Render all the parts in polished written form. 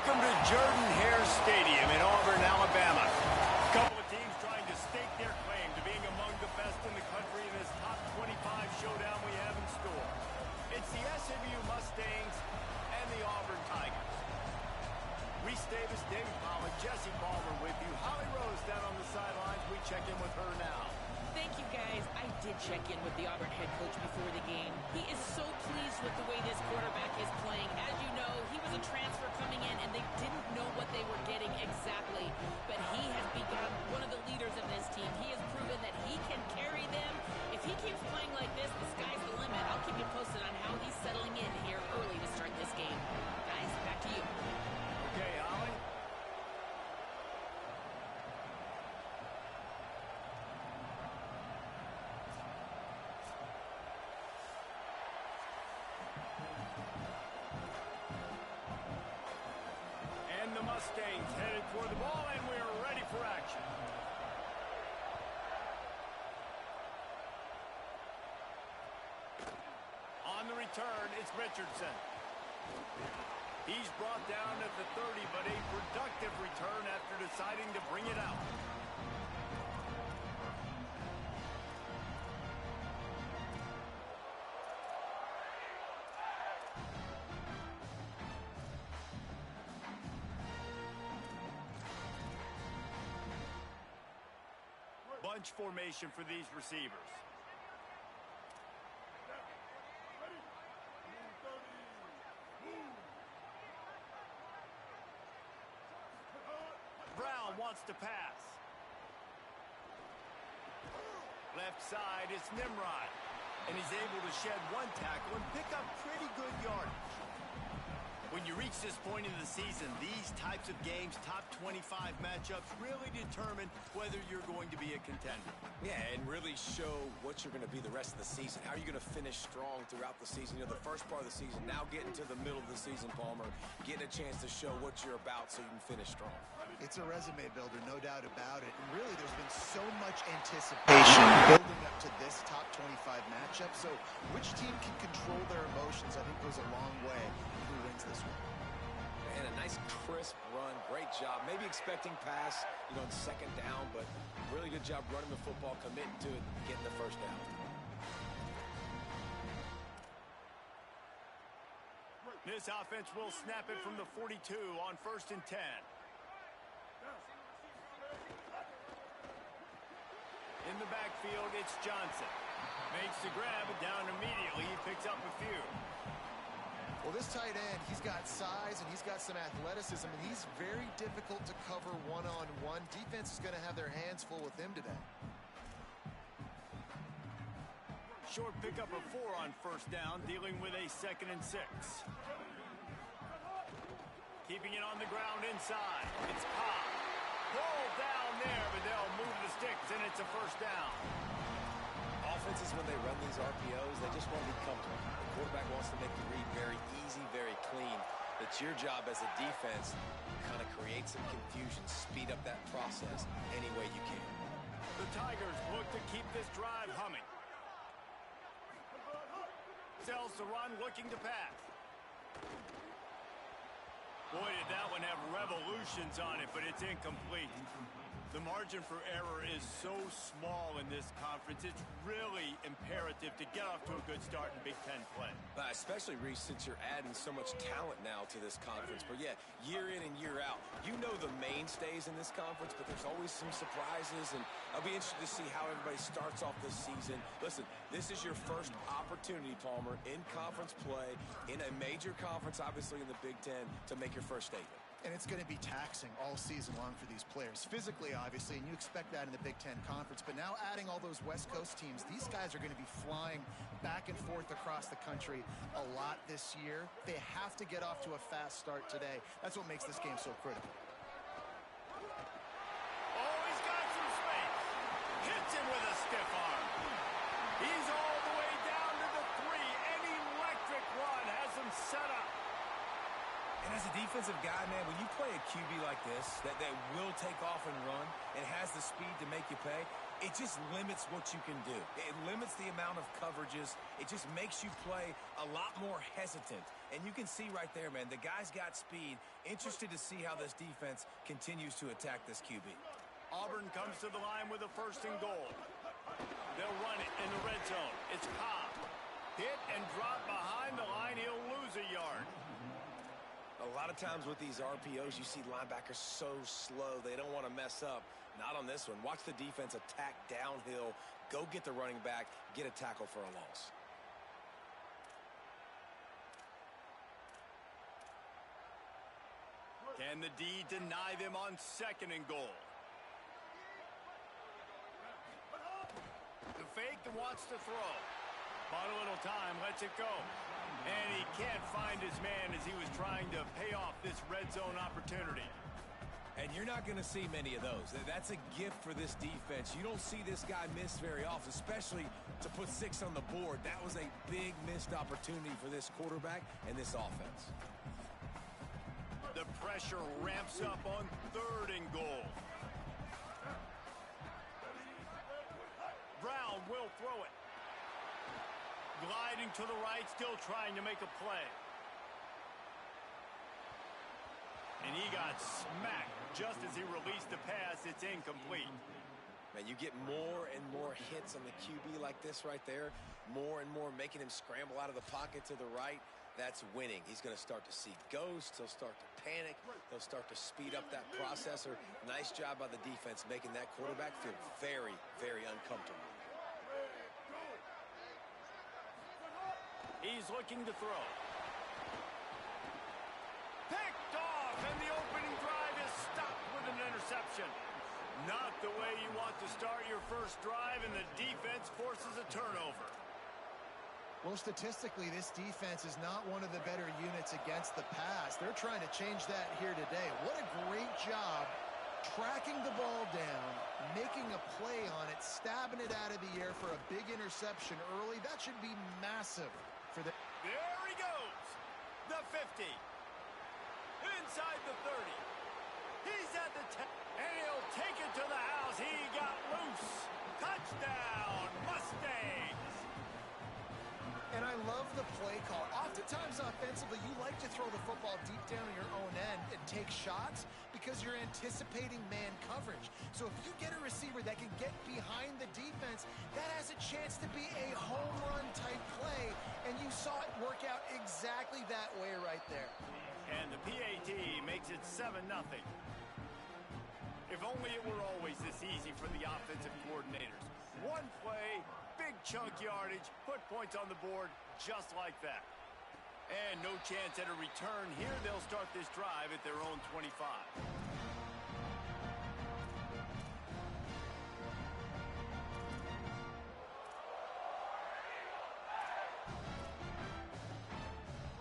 Welcome to Jordan-Hare Stadium in Auburn, Alabama. A couple of teams trying to stake their claim to being among the best in the country in this top 25 showdown we have in store. It's the SMU Mustangs and the Auburn Tigers. Reese Davis, David Pollack, Jesse Palmer with you. Holly Rose down on the sidelines. We check in with her now. Thank you, guys. I did check in with the Auburn head coach before the game. He is so pleased with the way this quarterback is playing. As you know, he was a transfer coming in, and they didn't know what they were getting exactly. But he has become one of the leaders of this team. He has proven that he can carry them. If he keeps playing like this, the sky's the limit. I'll keep you posted on how he's settling in here early to start this game. Guys, back to you. Okay, Holly. And the Mustangs headed toward the ball, and we're ready for action. On the return, it's Richardson. He's brought down at the 30, but a productive return after deciding to bring it out. Bunch formation for these receivers. Brown wants to pass. Left side, it's Nimrod. And he's able to shed one tackle and pick up pretty good yardage. When you reach this point in the season, these types of games, top 25 matchups, really determine whether you're going to be a contender. Yeah, and really show what you're going to be the rest of the season. How are you going to finish strong throughout the season? You know, the first part of the season, now getting to the middle of the season, Palmer, getting a chance to show what you're about so you can finish strong. It's a resume builder, no doubt about it. And really, there's been so much anticipation building up to this top 25 matchup. So which team can control their emotions, I think, goes a long way in who wins this one. And a nice crisp run, great job. Maybe expecting pass, on second down, but really good job running the football, committing to it, getting the first down. This offense will snap it from the 42 on 1st and 10. In the backfield, it's Johnson. Makes the grab, and down immediately. He picks up a few. Well, this tight end, he's got size and he's got some athleticism, and he's very difficult to cover one-on-one. Defense is going to have their hands full with him today. Short pickup of 4 on 1st down, dealing with a 2nd and 6. Keeping it on the ground inside. It's Cobb. Pulled down there, but they'll move the sticks, and it's a 1st down. Offenses, when they run these RPOs, they just want to be comfortable. The quarterback wants to make the read very easy, very clean. It's your job as a defense to kind of create some confusion, speed up that process any way you can. The Tigers look to keep this drive humming. Sells the run, looking to pass. Boy, did that one have revolutions on it, but it's incomplete. The margin for error is so small in this conference. It's really imperative to get off to a good start in Big Ten play. Especially, Reese, since you're adding so much talent now to this conference. But, yeah, year in and year out, you know the mainstays in this conference, but there's always some surprises, and I'll be interested to see how everybody starts off this season. Listen, this is your first opportunity, Palmer, in conference play, in a major conference, obviously in the Big Ten, to make your first statement. And it's going to be taxing all season long for these players. Physically, obviously, and you expect that in the Big Ten Conference. But now adding all those West Coast teams, these guys are going to be flying back and forth across the country a lot this year. They have to get off to a fast start today. That's what makes this game so critical. Oh, he's got some space. Hits him with a stiff arm. He's all the way down to the 3. An electric run has him set up. And as a defensive guy, man, when you play a QB like this, that will take off and run and has the speed to make you pay, it just limits what you can do. It limits the amount of coverages. It just makes you play a lot more hesitant. And you can see right there, man, the guy's got speed. Interested to see how this defense continues to attack this QB. Auburn comes to the line with a 1st and goal. They'll run it in the red zone. It's Cobb. Hit and drop behind the line. He'll lose a yard. A lot of times with these RPOs, you see linebackers so slow. They don't want to mess up. Not on this one. Watch the defense attack downhill. Go get the running back. Get a tackle for a loss. Can the D deny them on 2nd and goal? The fake and wants to throw. Bought a little time, lets it go. And he can't find his man as he was trying to pay off this red zone opportunity. And you're not going to see many of those. That's a gift for this defense. You don't see this guy miss very often, especially to put 6 on the board. That was a big missed opportunity for this quarterback and this offense. The pressure ramps up on 3rd and goal. Brown will throw it. Gliding to the right, still trying to make a play. And he got smacked just as he released the pass. It's incomplete. Man, you get more and more hits on the QB like this right there. More and more making him scramble out of the pocket to the right. That's winning. He's going to start to see ghosts. He'll start to panic. He'll start to speed up that processor. Nice job by the defense making that quarterback feel very, very uncomfortable. He's looking to throw. Picked off, and the opening drive is stopped with an interception. Not the way you want to start your first drive, and the defense forces a turnover. Well, statistically, this defense is not one of the better units against the pass. They're trying to change that here today. What a great job tracking the ball down, making a play on it, stabbing it out of the air for a big interception early. That should be massive for the... There he goes. The 50. Inside the 30. He's at the 10. And he'll take it to the house. He got loose. Touchdown, Mustangs. And I love the play call. Oftentimes offensively, you like to throw the football deep down in your own end and take shots because you're anticipating man coverage. So if you get a receiver that can get behind the defense, that has a chance to be a home run type play. And you saw it work out exactly that way right there. And the PAT makes it 7-0. If only it were always this easy for the offensive coordinators. One play, big chunk yardage, put points on the board just like that. And no chance at a return here. They'll start this drive at their own 25.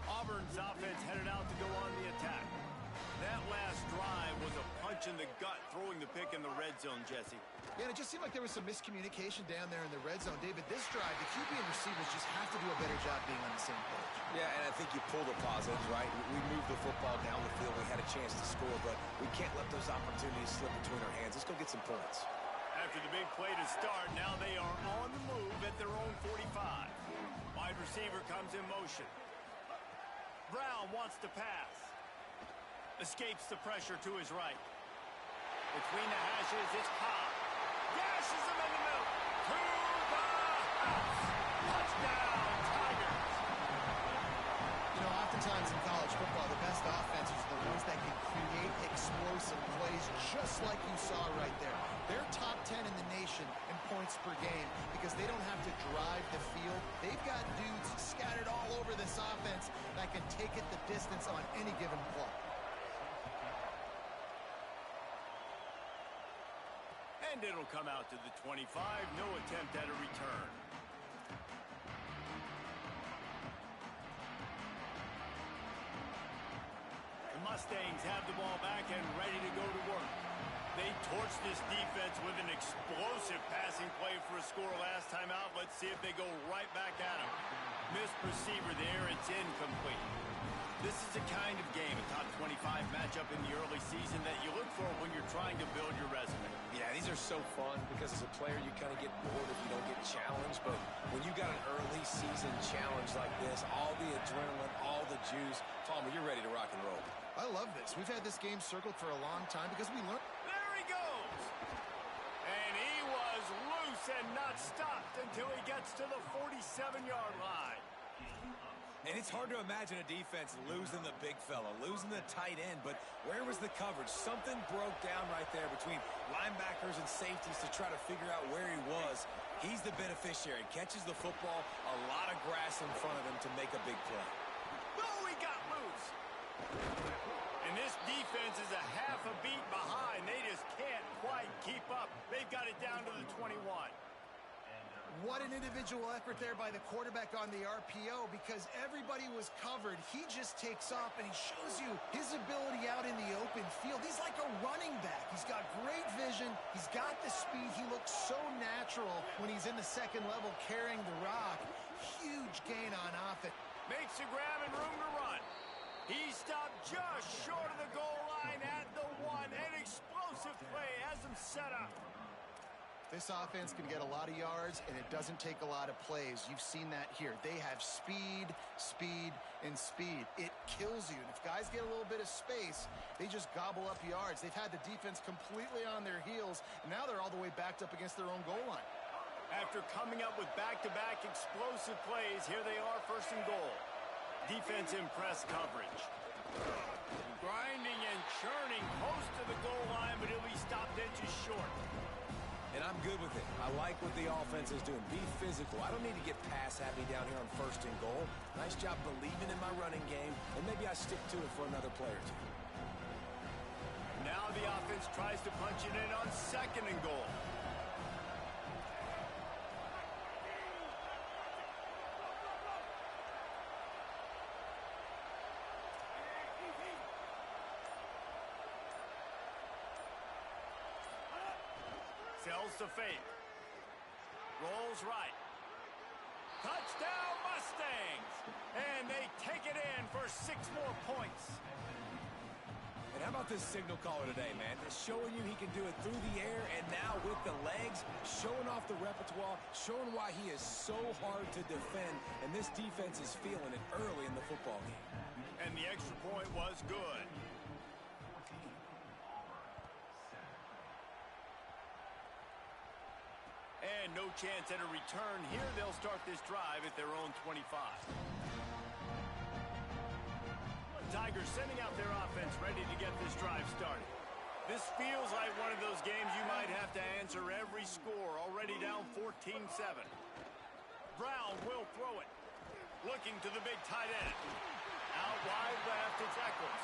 Auburn's offense headed out to go on the attack. That last drive was a punch in the gut, throwing the pick in the red zone, Jesse. Yeah, and it just seemed like there was some miscommunication down there in the red zone. David, this drive, the QB and receivers just have to do a better job being on the same page. Yeah, and I think you pull the positives, right? We moved the football down the field. We had a chance to score, but we can't let those opportunities slip between our hands. Let's go get some points. After the big play to start, now they are on the move at their own 45. Wide receiver comes in motion. Brown wants to pass. Escapes the pressure to his right. Between the hashes, it's Cobb. Dashes him in the middle. To the house. Touchdown, Tigers. You know, oftentimes in college football, the best offenses are the ones that can create explosive plays, just like you saw right there. They're top 10 in the nation in points per game because they don't have to drive the field. They've got dudes scattered all over this offense that can take it the distance on any given play. And it'll come out to the 25. No attempt at a return. The Mustangs have the ball back and ready to go to work. They torched this defense with an explosive passing play for a score last time out. Let's see if they go right back at him. Missed receiver there. It's incomplete. This is the kind of game a top 25 matchup in the early season that you look for when you're trying to build your resume. Yeah, these are so fun because as a player, you kind of get bored if you don't get challenged. But when you got an early season challenge like this, all the adrenaline, all the juice, Palmer, you're ready to rock and roll. I love this. We've had this game circled for a long time because we learned. There he goes. And he was loose and not stopped until he gets to the 47-yard line. And it's hard to imagine a defense losing the big fella, losing the tight end, but where was the coverage? Something broke down right there between linebackers and safeties to try to figure out where he was. He's the beneficiary. Catches the football, a lot of grass in front of him to make a big play. Oh, he got loose. And this defense is a half a beat behind. They just can't quite keep up. They've got it down to the 21. What an individual effort there by the quarterback on the RPO because everybody was covered. He just takes off and he shows you his ability out in the open field. He's like a running back. He's got great vision. He's got the speed. He looks so natural when he's in the second level carrying the rock. Huge gain on offense. Makes a grab and room to run. He stopped just short of the goal line at the 1. An explosive play has him set up. This offense can get a lot of yards, and it doesn't take a lot of plays. You've seen that here. They have speed, speed, and speed. It kills you. And if guys get a little bit of space, they just gobble up yards. They've had the defense completely on their heels, and now they're all the way backed up against their own goal line. After coming up with back-to-back explosive plays, here they are, first and goal. Defense in press coverage. Grinding and churning close to the goal line, but he'll be stopped inches short. And I'm good with it. I like what the offense is doing. Be physical. I don't need to get pass happy down here on first and goal. Nice job believing in my running game, and maybe I stick to it for another play or two. Now the offense tries to punch it in on second and goal. Sells to fake. Rolls right. Touchdown Mustangs! And they take it in for 6 more points. And how about this signal caller today, man? Just showing you he can do it through the air and now with the legs, showing off the repertoire, showing why he is so hard to defend, and this defense is feeling it early in the football game. And the extra point was good. And no chance at a return here. They'll start this drive at their own 25. Tigers sending out their offense ready to get this drive started. This feels like one of those games you might have to answer every score. Already down 14-7. Brown will throw it. Looking to the big tight end. Out wide left, it's Eccles.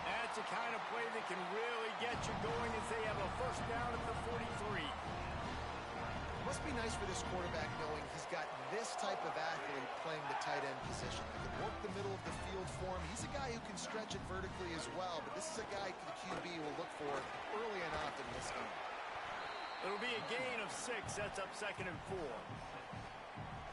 That's the kind of play that can really get you going as they have a first down at the 43. Must be nice for this quarterback knowing he's got this type of athlete playing the tight end position. He can work the middle of the field for him. He's a guy who can stretch it vertically as well, but this is a guy the QB will look for early and often in this game. It'll be a gain of 6, sets up second and 4.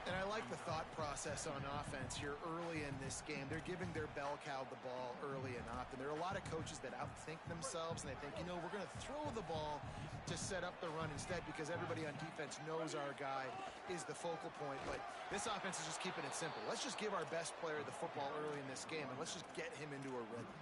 And I like the thought process on offense here early in this game. They're giving their bell cow the ball early and often. There are a lot of coaches that outthink themselves, and they think, you know, we're going to throw the ball to set up the run instead because everybody on defense knows our guy is the focal point. But this offense is just keeping it simple. Let's just give our best player the football early in this game, and let's just get him into a rhythm.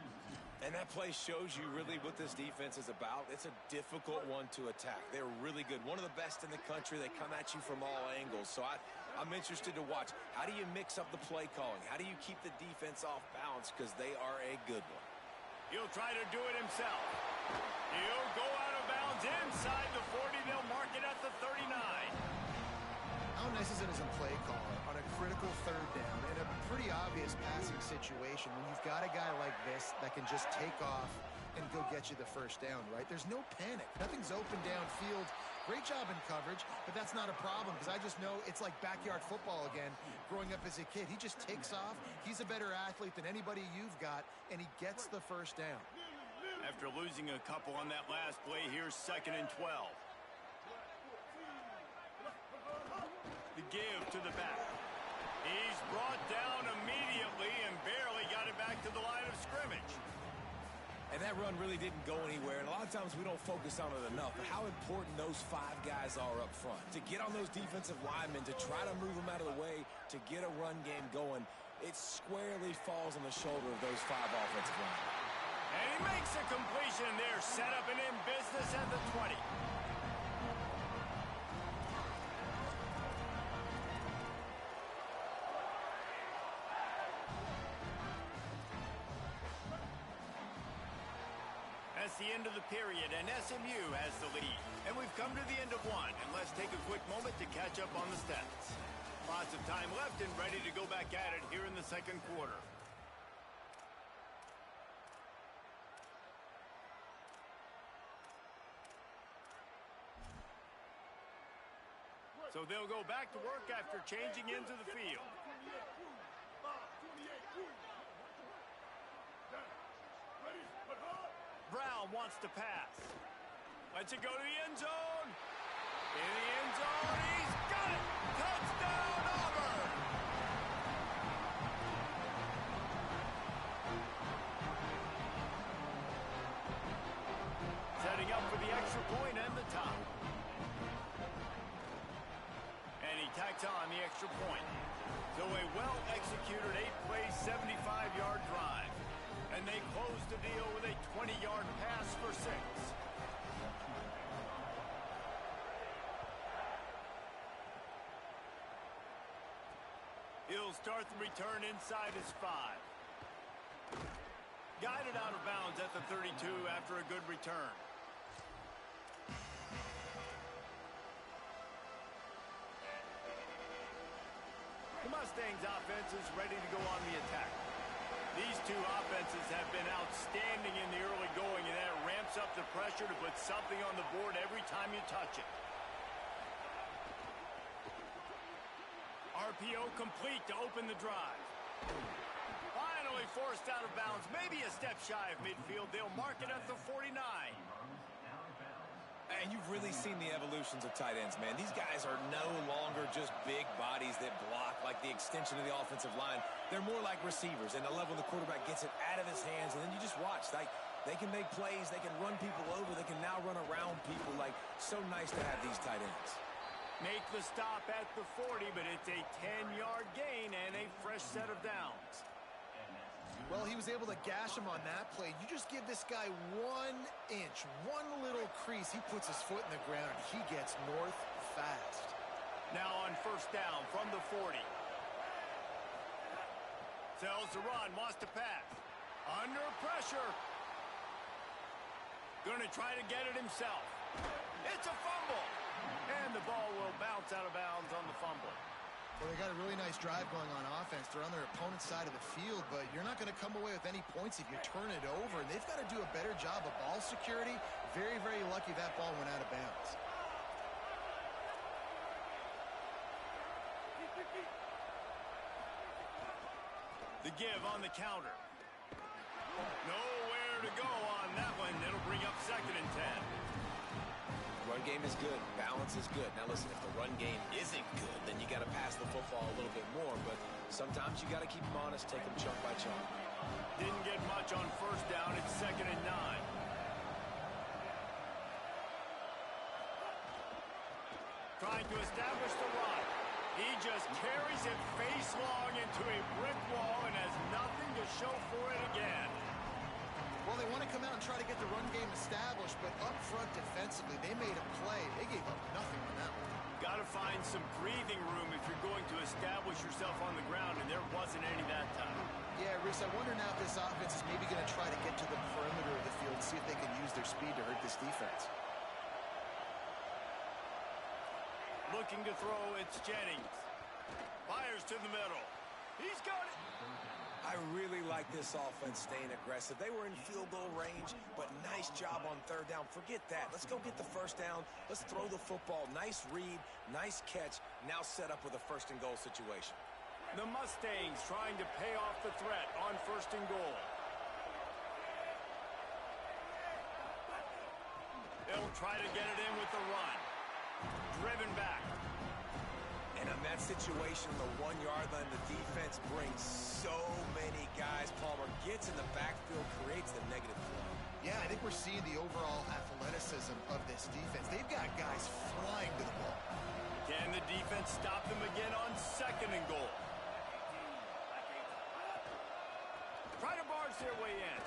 And that play shows you really what this defense is about. It's a difficult one to attack. They're really good. One of the best in the country. They come at you from all angles. So I'm interested to watch. How do you mix up the play calling? How do you keep the defense off balance? Because they are a good one. He'll try to do it himself. He'll go out of bounds inside the 40. They'll mark it at the 39. How nice is it as a play caller on a critical third down in a pretty obvious passing situation when you've got a guy like this that can just take off and go get you the first down, right? There's no panic. Nothing's open downfield. Great job in coverage, but that's not a problem because I just know it's like backyard football again growing up as a kid. He just takes off. He's a better athlete than anybody you've got, and he gets the first down. After losing a couple on that last play, here's second and 12. The give to the back. He's brought down immediately and barely got it back to the line of scrimmage. that run really didn't go anywhere, and a lot of times we don't focus on it enough, but how important those 5 guys are up front. To get on those defensive linemen, to try to move them out of the way, to get a run game going, it squarely falls on the shoulder of those 5 offensive linemen. And he makes a completion there, set up and in business at the 20. That's the end of the period, and SMU has the lead. And we've come to the end of one, and let's take a quick moment to catch up on the stats. Lots of time left and ready to go back at it here in the second quarter. So they'll go back to work after changing into the field. Brown wants to pass. Lets it go to the end zone. In the end zone, he's got it! Touchdown, Auburn! Setting up for the extra point and the tie. And he tacks on the extra point. So a well-executed 8-play, 75-yard drive. And they close the deal with a 20-yard pass for 6. He'll start the return inside his 5. Guided out of bounds at the 32 after a good return. The Mustangs offense is ready to go on the attack. These two offenses have been outstanding in the early going, and that ramps up the pressure to put something on the board every time you touch it. RPO complete to open the drive. Finally forced out of bounds, maybe a step shy of midfield. They'll mark it at the 49. And you've really seen the evolutions of tight ends, man. These guys are no longer just big bodies that block like the extension of the offensive line. They're more like receivers, and the level the quarterback gets it out of his hands, and then you just watch. Like, they can make plays, they can run people over, they can now run around people. Like, so nice to have these tight ends. Make the stop at the 40, but it's a 10-yard gain and a fresh set of downs. Well, he was able to gash him on that play. You just give this guy 1 inch, one little crease. He puts his foot in the ground, and he gets north fast. Now on first down from the 40. Sells the run, wants to pass. Under pressure. Going to try to get it himself. It's a fumble. And the ball will bounce out of bounds on the fumble. Well, they got a really nice drive going on offense. They're on their opponent's side of the field, but you're not going to come away with any points if you turn it over. And they've got to do a better job of ball security. Very, very lucky that ball went out of bounds. The give on the counter. Nowhere to go on that one. It'll bring up 2nd and 10. Run game is good. Balance is good. Now, listen, if the run game isn't good, then you got to pass the football a little bit more. But sometimes you got to keep them honest, take them chunk by chunk. Didn't get much on first down. It's 2nd and 9. Trying to establish the run. He just carries it face long into a brick wall and has nothing to show for it again. Well, they want to come out and try to get the run game established, but up front defensively, they made a play. They gave up nothing on that one. Got to find some breathing room if you're going to establish yourself on the ground, and there wasn't any that time. Yeah, Reese, I wonder now if this offense is maybe going to try to get to the perimeter of the field and see if they can use their speed to hurt this defense. Looking to throw, it's Jennings. Fires to the middle. He's got it. I really like this offense staying aggressive. They were in field goal range, but nice job on third down. Forget that. Let's go get the first down. Let's throw the football. Nice read, nice catch. Now set up with a 1st and goal situation. The Mustangs trying to pay off the threat on 1st and goal. They'll try to get it in with the run. Driven back. And on that situation, the 1-yard line, the defense brings so many guys, Palmer, gets in the backfield creates the negative flow. Yeah, I think we're seeing the overall athleticism of this defense. They've got guys flying to the ball. Can the defense stop them again on 2nd and goal? Try to barge their way in.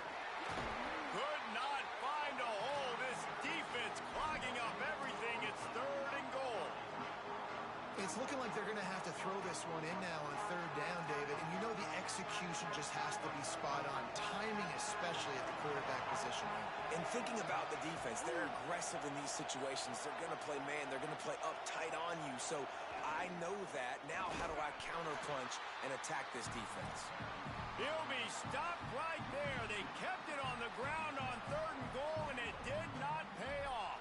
Could not find a hole. This defense clogging up everything. It's 3rd and goal. It's looking like they're going to have to throw this one in now on 3rd down, David. And you know the execution just has to be spot on. Timing, especially at the quarterback position. And thinking about the defense, they're aggressive in these situations. They're going to play man. They're going to play up tight on you. So I know that. Now how do I counterpunch and attack this defense? He'll be stopped right there. They kept it on the ground on 3rd and goal, and it did not pay off.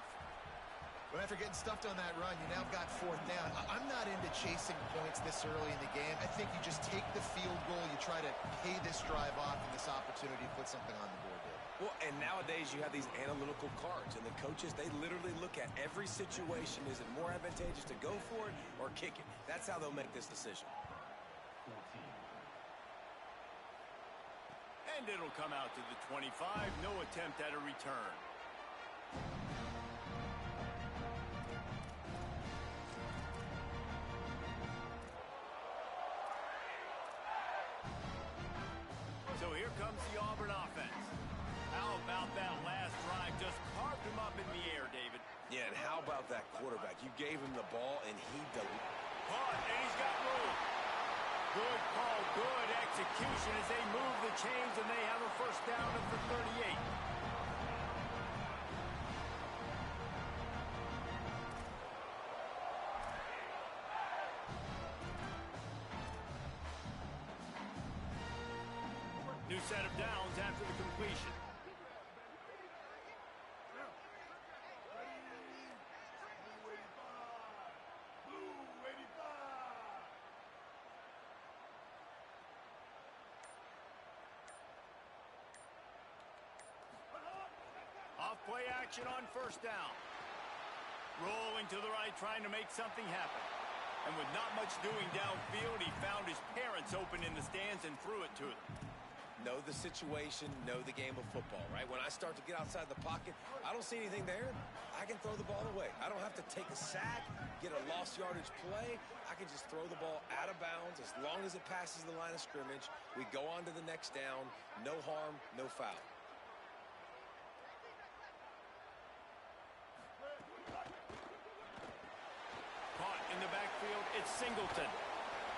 But after getting stuffed on that run, you now got 4th down. I'm not into chasing points this early in the game. I think you just take the field goal. You try to pay this drive off and this opportunity to put something on the board, Dave. Well, and nowadays you have these analytical cards, and the coaches, they literally look at every situation. Is it more advantageous to go for it or kick it? That's how they'll make this decision. And it'll come out to the 25. No attempt at a return. So here comes the Auburn offense. How about that last drive? Just carved him up in the air, David. Yeah, and how about that quarterback? You gave him the ball, and he delivered. Caught, and he's got room. Good call, good execution as they move the chains, and they have a 1st down at the 38. New set of downs after the completion. Off-play action on 1st down. Rolling to the right, trying to make something happen. And with not much doing downfield, he found his parents open in the stands and threw it to them. Know the situation, know the game of football, right? When I start to get outside the pocket, I don't see anything there. I can throw the ball away. I don't have to take a sack, get a lost yardage play. I can just throw the ball out of bounds as long as it passes the line of scrimmage. We go on to the next down. No harm, no foul. Caught in the backfield, it's Singleton.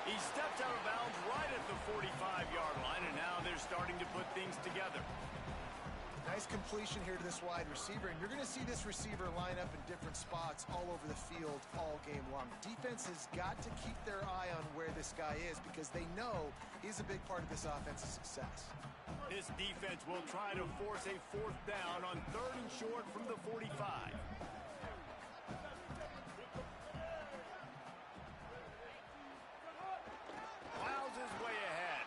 He steps out of bounds right at the 45-yard line, and now they're starting to put things together. Nice completion here to this wide receiver, and you're going to see this receiver line up in different spots all over the field all game long. Defense has got to keep their eye on where this guy is because they know he's a big part of this offense's success. This defense will try to force a 4th down on 3rd and short from the 45. Plows his way ahead.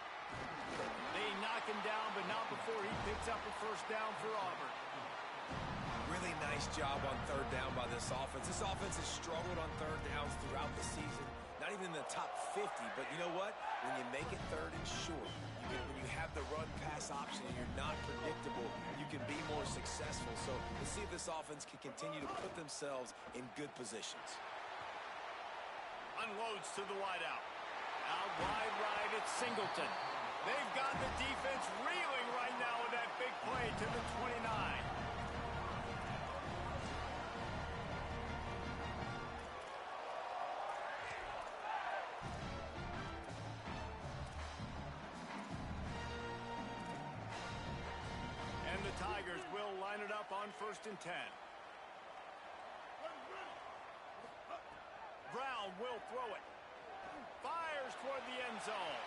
They knock him down, but not before he picks up a 1st down for Auburn. Really nice job on 3rd down by this offense. This offense has struggled on 3rd downs throughout the season. Not even in the top 50, but you know what? When you make it 3rd and short, when you have the run-pass option and you're not predictable, you can be more successful. So let's see if this offense can continue to put themselves in good positions. Unloads to the wideout. Out wide right, it's Singleton. They've got the defense reeling right now with that big play to the 29. And the Tigers will line it up on 1st and 10. Brown will throw it. Fires toward the end zone.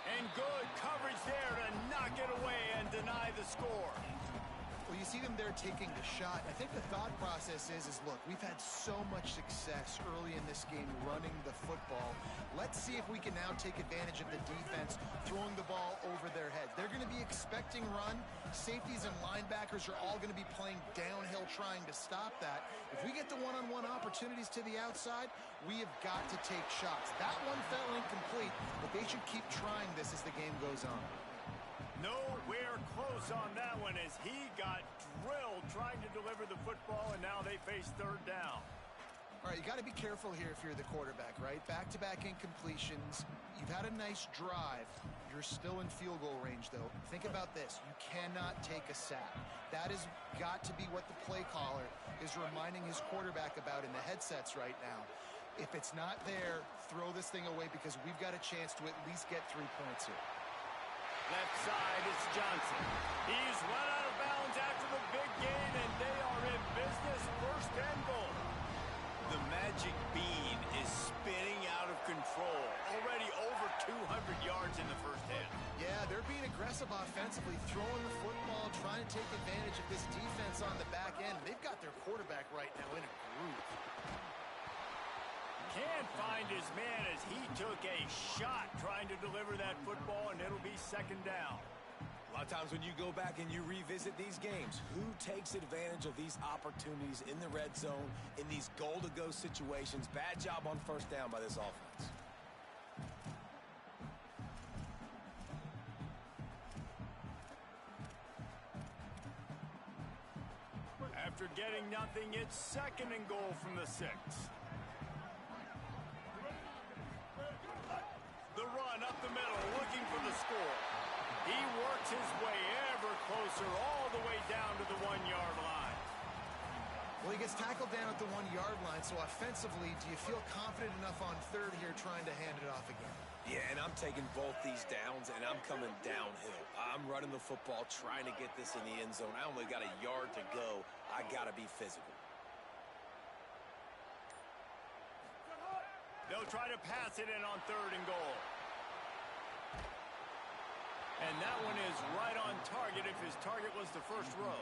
And good coverage there to knock it away and deny the score. Well, you see them there taking the shot. I think the thought process is look, we've had so much success early in this game running the football. Let's see if we can now take advantage of the defense throwing the ball over their heads. They're going to be expecting run. Safeties and linebackers are all going to be playing downhill trying to stop that. If we get the one-on-one opportunities to the outside, we have got to take shots. That one fell incomplete, but they should keep trying this as the game goes on. Nowhere close on that one as he got drilled trying to deliver the football, and now they face third down. All right, you got to be careful here if you're the quarterback, right? Back-to-back incompletions. You've had a nice drive. You're still in field goal range, though. Think about this. You cannot take a sack. That has got to be what the play caller is reminding his quarterback about in the headsets right now. If it's not there, throw this thing away because we've got a chance to at least get 3 points here. Left side, it's Johnson. He's run out of bounds after the big gain, and they are in business. First and goal. The magic bean is spinning out of control. Already over 200 yards in the first half. Yeah, they're being aggressive offensively, throwing the football, trying to take advantage of this defense on the back end. They've got their quarterback right now in a groove. Can't find his man as he took a shot trying to deliver that football, and it'll be second down. A lot of times when you go back and you revisit these games, who takes advantage of these opportunities in the red zone, in these goal-to-go situations? Bad job on first down by this offense. After getting nothing, it's second and goal from the 6. The run up the middle, looking for the score. He works his way ever closer, all the way down to the 1-yard line. Well, he gets tackled down at the 1-yard line, so offensively, do you feel confident enough on third here trying to hand it off again? Yeah, and I'm taking both these downs, and I'm coming downhill. I'm running the football, trying to get this in the end zone. I only got a yard to go. I got to be physical. They'll try to pass it in on third and goal. And that one is right on target if his target was the first row.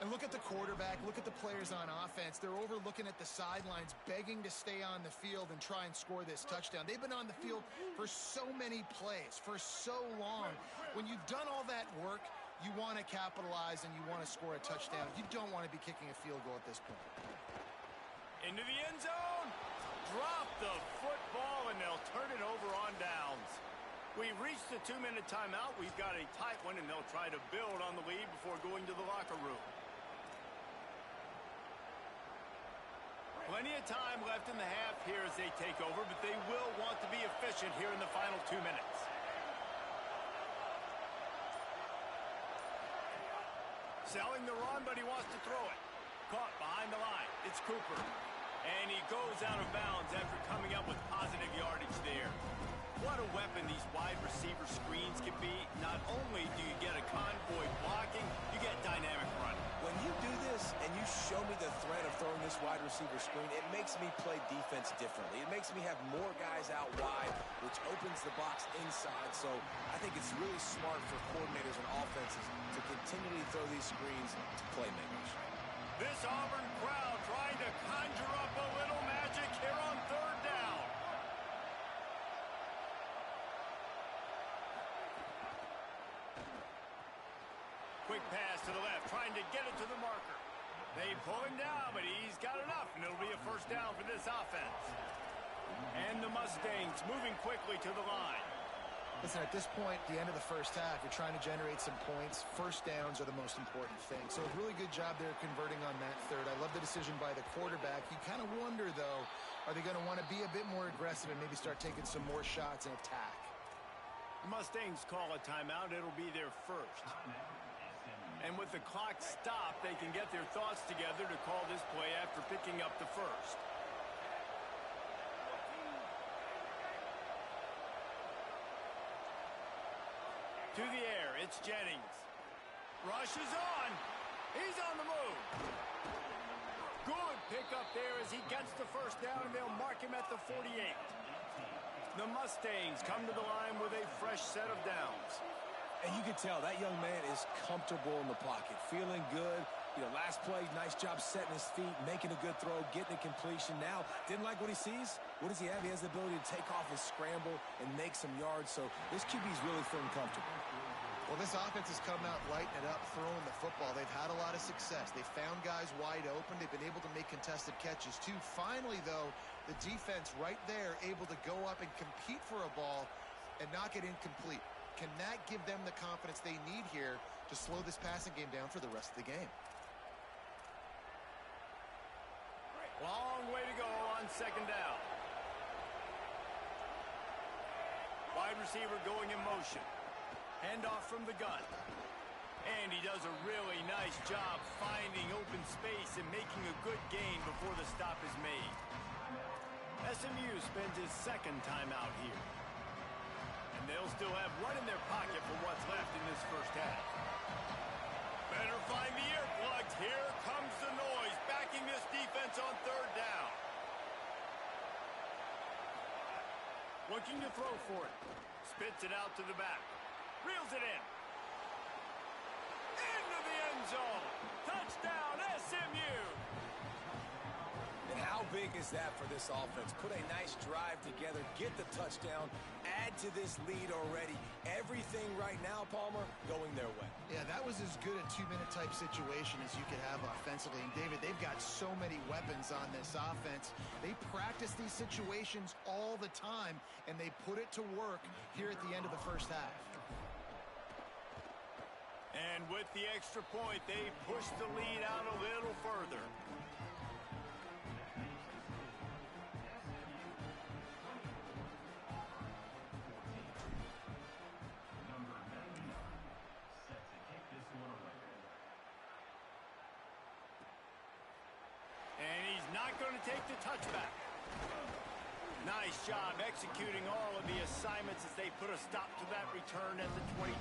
And look at the quarterback, look at the players on offense. They're overlooking at the sidelines, begging to stay on the field and try and score this touchdown. They've been on the field for so many plays, for so long. When you've done all that work, you want to capitalize and you want to score a touchdown. You don't want to be kicking a field goal at this point. Into the end zone. Drop the football, and they'll turn it over on downs. We've reached the 2-minute timeout. We've got a tight one, and they'll try to build on the lead before going to the locker room. Plenty of time left in the half here as they take over, but they will want to be efficient here in the final 2 minutes. Selling the run, but he wants to throw it. Caught behind the line. It's Cooper. And he goes out of bounds after coming up with positive yardage there. What a weapon these wide receiver screens can be. Not only do you get a convoy blocking, you get dynamic running. When you do this and you show me the threat of throwing this wide receiver screen, it makes me play defense differently. It makes me have more guys out wide, which opens the box inside. So I think it's really smart for coordinators and offenses to continually throw these screens to playmakers. This Auburn crowd trying to conjure up a little magic here on third down. Quick pass to the left, trying to get it to the marker. They pull him down, but he's got enough, and it'll be a first down for this offense. And the Mustangs moving quickly to the line. Listen, at this point, the end of the first half, you're trying to generate some points. First downs are the most important thing. So a really good job there converting on that third. I love the decision by the quarterback. You kind of wonder, though, are they going to want to be a bit more aggressive and maybe start taking some more shots and attack? The Mustangs call a timeout. It'll be their first. And with the clock stopped, they can get their thoughts together to call this play after picking up the first. To the air, it's Jennings. Rush is on. He's on the move. Good pickup there as he gets the first down, and they'll mark him at the 48. The Mustangs come to the line with a fresh set of downs. And you can tell that young man is comfortable in the pocket, feeling good. You know, last play, nice job setting his feet, making a good throw, getting a completion. Now, didn't like what he sees. What does he have? He has the ability to take off his scramble and make some yards. So this QB's really feeling comfortable. Well, this offense has come out lighting it up, throwing the football. They've had a lot of success. They found guys wide open. They've been able to make contested catches, too. Finally, though, the defense right there able to go up and compete for a ball and not get incomplete. Can that give them the confidence they need here to slow this passing game down for the rest of the game? Long way to go on second down. Wide receiver going in motion. Handoff from the gun. And he does a really nice job finding open space and making a good gain before the stop is made. SMU spends his second timeout here. And they'll still have one in their pocket for what's left in this first half. Better find the earplugs. Here comes the noise, backing this defense on third down. Looking to throw for it. Spits it out to the back. Reels it in. Into the end zone. Touchdown, SMU. And how big is that for this offense? Put a nice drive together, get the touchdown, add to this lead already. Everything right now, Palmer, going their way. Yeah, that was as good a two-minute type situation as you could have offensively. And, David, they've got so many weapons on this offense. They practice these situations all the time, and they put it to work here at the end of the first half. And with the extra point, they push the lead out a little further. And he's not going to take the touchback. Nice job executing all of the assignments as they put a stop to that return at the 22.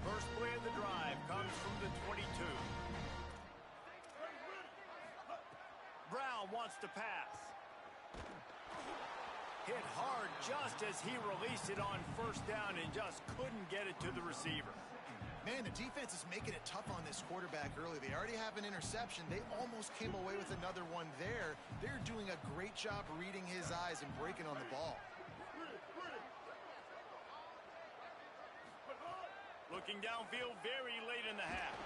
First play of the drive comes from the 22. Brown wants to pass. Hit hard just as he released it on first down and just couldn't get it to the receiver. Man, the defense is making it tough on this quarterback early. They already have an interception. They almost came away with another one there. They're doing a great job reading his eyes and breaking on the ball. Looking downfield very late in the half.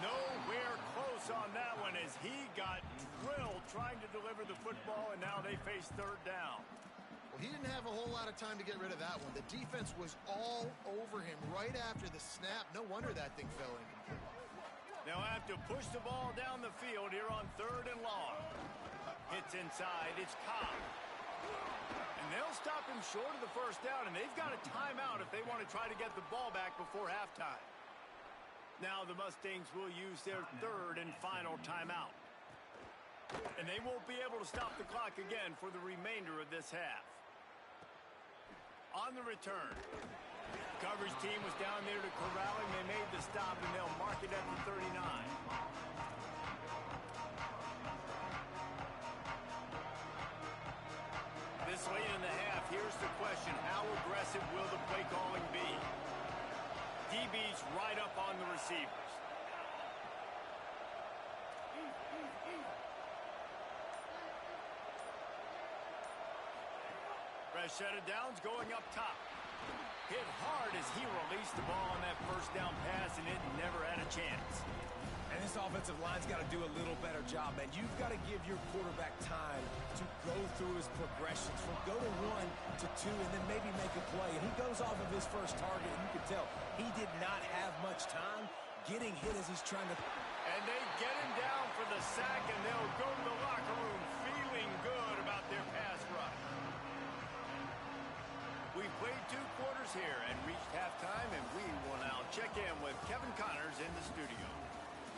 Nowhere close on that one as he got drilled trying to deliver the football, and now they face third down. Well, he didn't have a whole lot of time to get rid of that one. The defense was all over him right after the snap. No wonder that thing fell incomplete. They'll have to push the ball down the field here on third and long. Hits inside. It's Cobb. And they'll stop him short of the first down, and they've got a timeout if they want to try to get the ball back before halftime. Now the Mustangs will use their third and final timeout. And they won't be able to stop the clock again for the remainder of this half. On the return, the coverage team was down there to corral him. They made the stop, and they'll mark it at the 39. This late in the half, here's the question. How aggressive will the play calling be? DB's right up on the receivers. Fresh set of downs going up top. Hit hard as he released the ball on that first down pass, and it never had a chance. And this offensive line's got to do a little better job, man. You've got to give your quarterback time to go through his progressions from go to 1 to 2 and then maybe make a play. And he goes off of his first target, and you can tell he did not have much time getting hit as he's trying to. And they get him down for the sack, and they'll go to the locker room feeling good about their pass rush. We've played 2 quarters here and reached halftime, and we will now check in with Kevin Connors in the studio.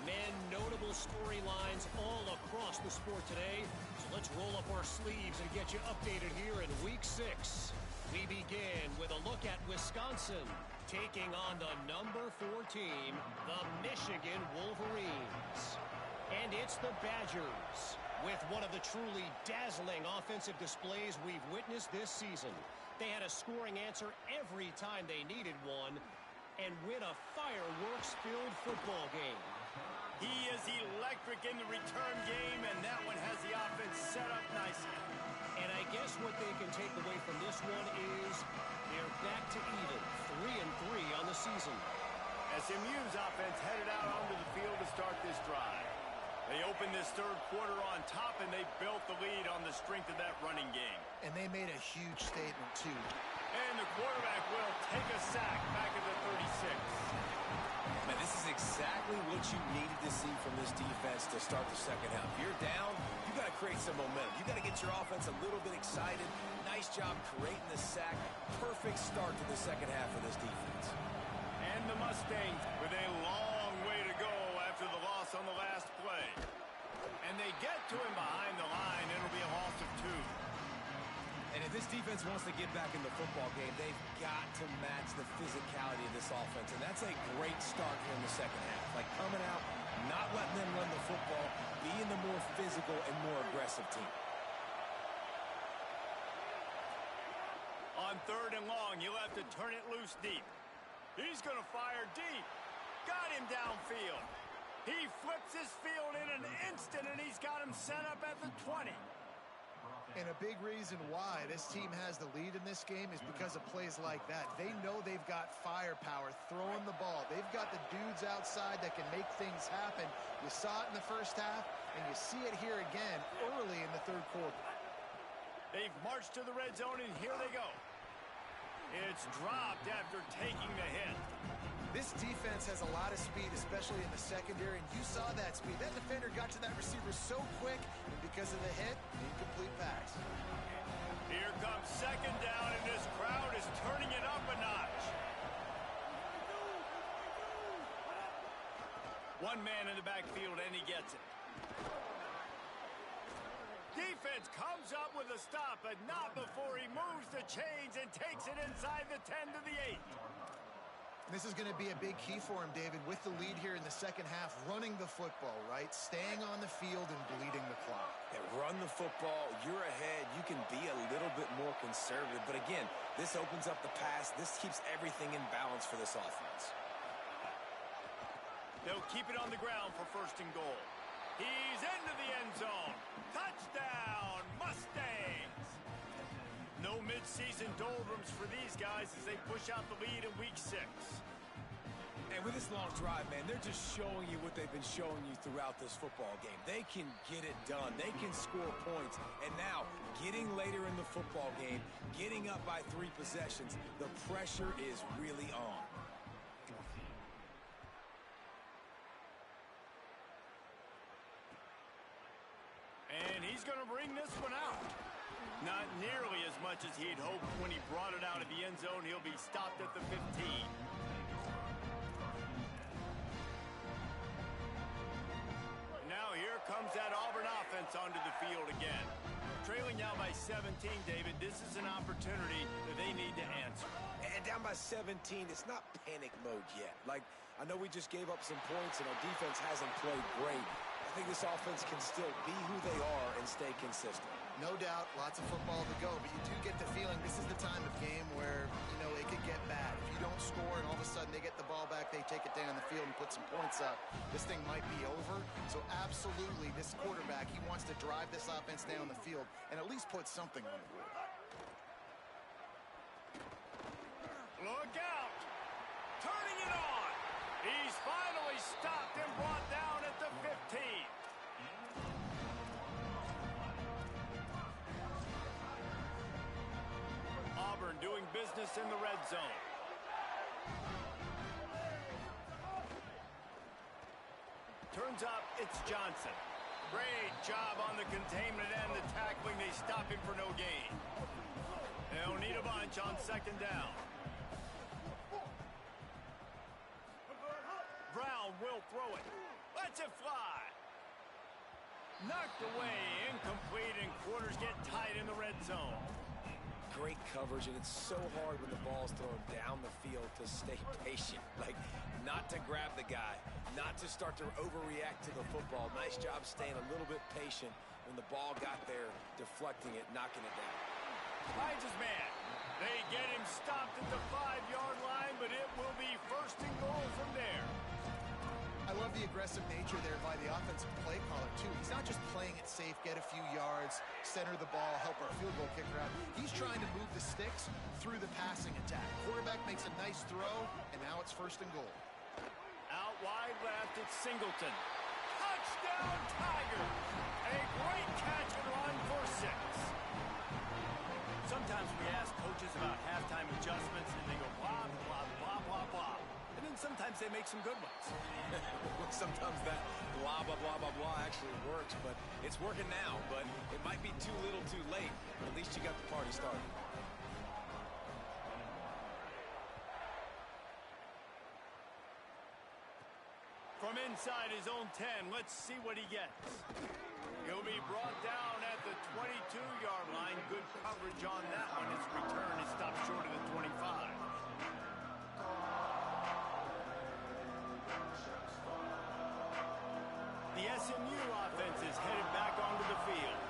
Men, notable storylines all across the sport today. So let's roll up our sleeves and get you updated here in Week 6. We begin with a look at Wisconsin taking on the number 4 team, the Michigan Wolverines. And it's the Badgers with one of the truly dazzling offensive displays we've witnessed this season. They had a scoring answer every time they needed one and win a fireworks-filled football game. He is electric in the return game, and that one has the offense set up nicely. And I guess what they can take away from this one is they're back to even, 3-3 on the season. SMU's offense headed out onto the field to start this drive. They opened this third quarter on top, and they built the lead on the strength of that running game. And they made a huge statement, too. And the quarterback will take a sack back at the 36. Man, this is exactly what you needed to see from this defense to start the second half. If you're down, you got to create some momentum. You got to get your offense a little bit excited. Nice job creating the sack. Perfect start to the second half of this defense. And the Mustangs with a long way to go after the loss on the last play. And they get to him behind the line. It'll be a loss of 2. And if this defense wants to get back in the football game, they've got to match the physicality of this offense. And that's a great start here in the second half. Like coming out, not letting them run the football, being the more physical and more aggressive team. On 3rd and long, you'll have to turn it loose deep. He's going to fire deep. Got him downfield. He flips his field in an instant, and he's got him set up at the 20. And a big reason why this team has the lead in this game is because of plays like that. They know they've got firepower throwing the ball. They've got the dudes outside that can make things happen. You saw it in the first half, and you see it here again early in the third quarter. They've marched to the red zone, and here they go. It's dropped after taking the hit. This defense has a lot of speed, especially in the secondary, and you saw that speed. That defender got to that receiver so quick, and because of the hit, incomplete pass. Here comes 2nd down, and this crowd is turning it up a notch. One man in the backfield, and he gets it. Defense comes up with a stop, but not before he moves the chains and takes it inside the 10 to the 8. This is going to be a big key for him, David, with the lead here in the second half, running the football, right? Staying on the field and bleeding the clock. Yeah, run the football. You're ahead. You can be a little bit more conservative. But again, this opens up the pass. This keeps everything in balance for this offense. They'll keep it on the ground for 1st and goal. He's into the end zone. Touchdown, Mustangs! No midseason doldrums for these guys as they push out the lead in week 6. And with this long drive, man, they're just showing you what they've been showing you throughout this football game. They can get it done. They can score points. And now, getting later in the football game, getting up by 3 possessions, the pressure is really on. And he's going to bring this one out. Not nearly as much as he'd hoped when he brought it out of the end zone. He'll be stopped at the 15. Now here comes that Auburn offense onto the field again. Trailing now by 17, David, this is an opportunity that they need to answer. And down by 17, it's not panic mode yet. Like, I know we just gave up some points and our defense hasn't played great. I think this offense can still be who they are and stay consistent. No doubt, lots of football to go, but you do get the feeling this is the time of game where, you know, it could get bad. If you don't score and all of a sudden they get the ball back, they take it down the field and put some points up, this thing might be over. So absolutely, this quarterback, he wants to drive this offense down the field and at least put something on the board. Look out! Turning it on! He's finally stopped and brought down at the 15. Auburn doing business in the red zone. Turns up, it's Johnson. Great job on the containment and the tackling. They stop him for no gain. They'll need a bunch on 2nd down. Brown will throw it. Lets it fly. Knocked away, incomplete, and quarters get tight in the red zone. Great coverage, and it's so hard when the ball's thrown down the field to stay patient. Like, not to grab the guy, not to start to overreact to the football. Nice job staying a little bit patient when the ball got there, deflecting it, knocking it down. Finds his man. They get him stopped at the 5-yard line, but it will be 1st and goal from there. I love the aggressive nature there by the offensive play caller, too. He's not just playing it safe, get a few yards, center the ball, help our field goal kicker out. He's trying to move the sticks through the passing attack. Quarterback makes a nice throw, and now it's 1st and goal. wide left, it's Singleton. Touchdown, Tigers! A great catch and run for 6. Sometimes we ask coaches about halftime adjustments, and they go blah, blah, blah, blah, blah. And then sometimes they make some good ones. Sometimes that blah, blah, blah, blah, blah actually works, but it's working now. But it might be too little too late. But at least you got the party started. From inside his own 10, let's see what he gets. He'll be brought down at the 22-yard line. Good coverage on that one. His return is stopped short of the 25. The SMU offense is headed back onto the field.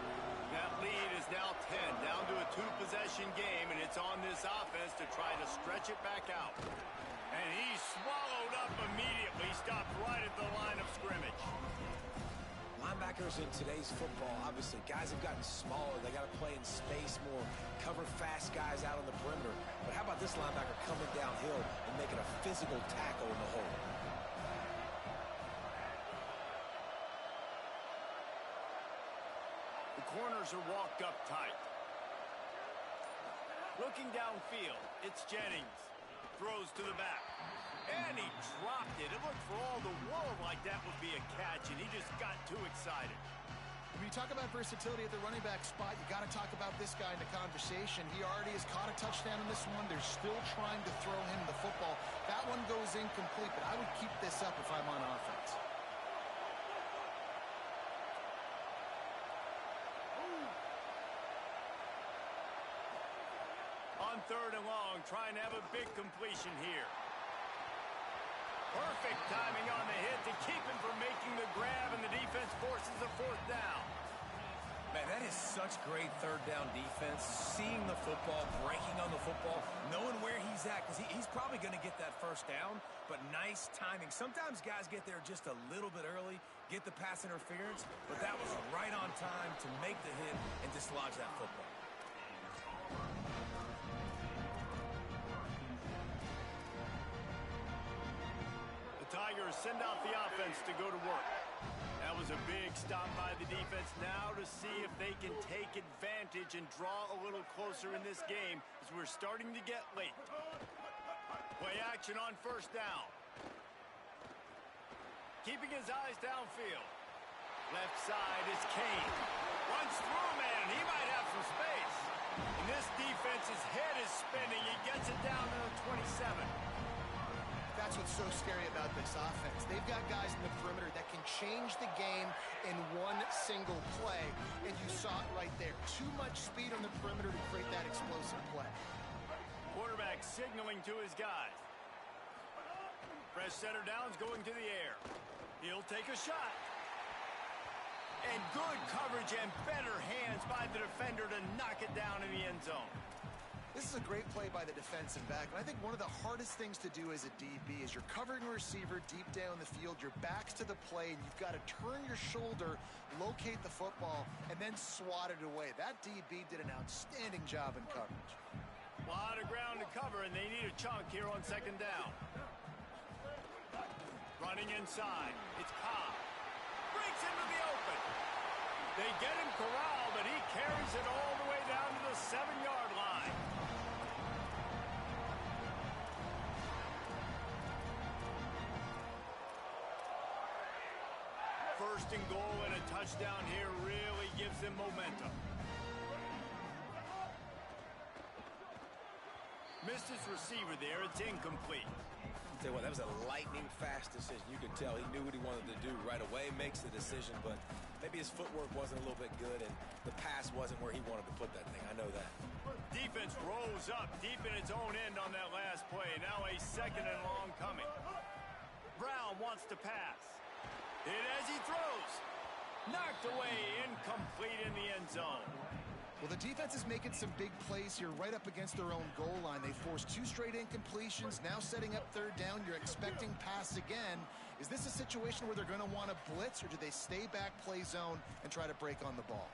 That lead is now 10, down to a 2-possession game, and it's on this offense to try to stretch it back out. And he swallowed up immediately, stopped right at the line of scrimmage. Linebackers in today's football, obviously, guys have gotten smaller. They got to play in space more, cover fast guys out on the perimeter. But how about this linebacker coming downhill and making a physical tackle in the hole? The corners are walked up tight. Looking downfield, it's Jennings. Throws to the back. And he dropped it. It looked for all the world like that would be a catch, and he just got too excited. When you talk about versatility at the running back spot, you got to talk about this guy in the conversation. He already has caught a touchdown in this one. They're still trying to throw him the football. That one goes incomplete, but I would keep this up if I'm on offense. On 3rd and long, trying to have a big completion here. Perfect timing on the hit to keep him from making the grab, and the defense forces a 4th down. Man, that is such great 3rd down defense. Seeing the football, breaking on the football, knowing where he's at, because he's probably going to get that 1st down, but nice timing. Sometimes guys get there just a little bit early, get the pass interference, but that was right on time to make the hit and dislodge that football. Tigers send out the offense to go to work. That was a big stop by the defense. Now to see if they can take advantage and draw a little closer in this game as we're starting to get late. Play action on 1st down. Keeping his eyes downfield. Left side is Kane. Runs through, man. He might have some space. And this defense's head is spinning. He gets it down to the 27. That's what's so scary about this offense. They've got guys in the perimeter that can change the game in one single play, and you saw it right there. Too much speed on the perimeter to create that explosive play. Quarterback signaling to his guys. Fresh center downs going to the air. He'll take a shot. And good coverage and better hands by the defender to knock it down in the end zone. This is a great play by the defensive back, and I think one of the hardest things to do as a DB is you're covering a receiver deep down the field, your back's to the play, and you've got to turn your shoulder, locate the football, and then swat it away. That DB did an outstanding job in coverage. A lot of ground to cover, and they need a chunk here on 2nd down. Running inside, it's Cobb. Breaks into the open. They get him corralled, but he carries it all the way down to the 7-yard line. First and goal and a touchdown here really gives them momentum. Missed his receiver there. It's incomplete. Tell you what, that was a lightning-fast decision. You could tell he knew what he wanted to do right away, makes the decision, but maybe his footwork wasn't a little bit good, and the pass wasn't where he wanted to put that thing. I know that. Defense rose up deep in its own end on that last play. Now a 2nd and long coming. Brown wants to pass. Hit as he throws. Knocked away, incomplete in the end zone. Well, the defense is making some big plays here right up against their own goal line. They forced 2 straight incompletions, now setting up 3rd down. You're expecting pass again. Is this a situation where they're going to want to blitz, or do they stay back, play zone, and try to break on the ball?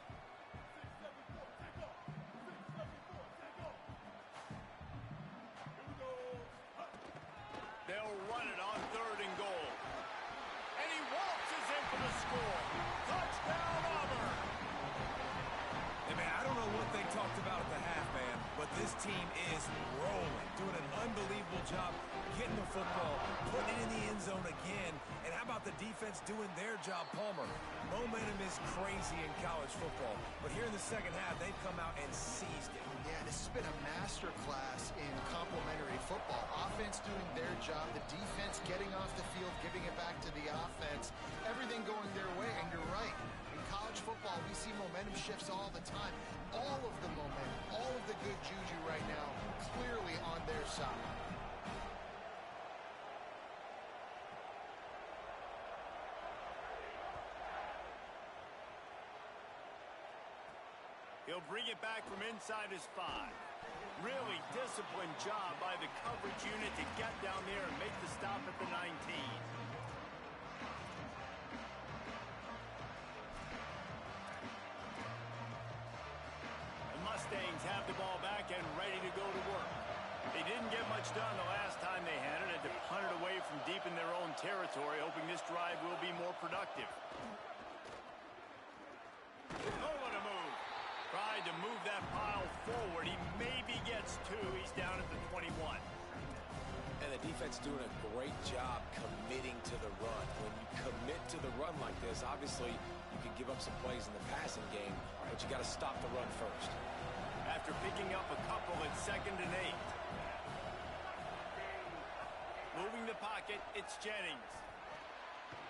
They'll run it on 3rd and goal. team is rolling, doing an unbelievable job getting the football, putting it in the end zone again. And how about the defense doing their job, Palmer? Momentum is crazy in college football, but here in the second half, they've come out and seized it. Yeah, this has been a masterclass in complementary football. Offense doing their job, the defense getting off the field, giving it back to the offense, everything going their way. And you're right, in college football, we see momentum shifts all the time. All of the momentum, all of the good juju right now, clearly on their side. He'll bring it back from inside his 5. Really disciplined job by the coverage unit to get down there and make the stop at the 19. The Mustangs have the ball back and ready to go to work. They didn't get much done the last time they had it. Had to punt it away from deep in their own territory, hoping this drive will be more productive. Oh, what a move. Tried to move that pile forward. He maybe gets 2. He's down at the 21. And the defense doing a great job committing to the run. When you commit to the run like this, obviously you can give up some plays in the passing game, but you got to stop the run first. After picking up a couple at 2nd and 8. Moving the pocket, it's Jennings.